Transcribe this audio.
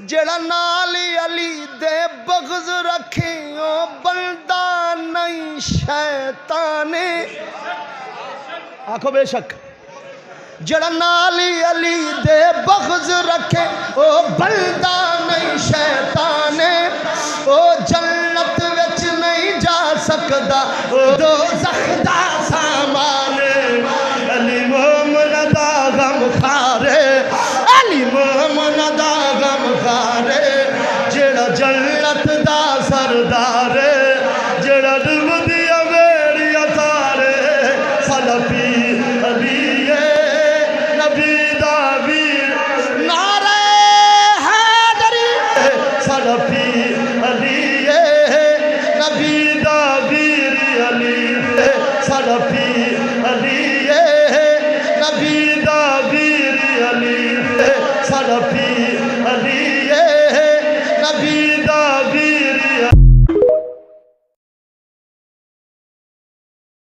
جڑا نالی علی دے بغض رکھے او بندہ نہیں شیطان آنکھو بے شک جڑا نالی علی دے بغض رکھے او بندہ نہیں شیطان او جنت وچ نہیں جا سکدا او دوزخ دا سامان علی مومن دا غم خارے علی مومن دا غم خارے جڑا جنت دا سردار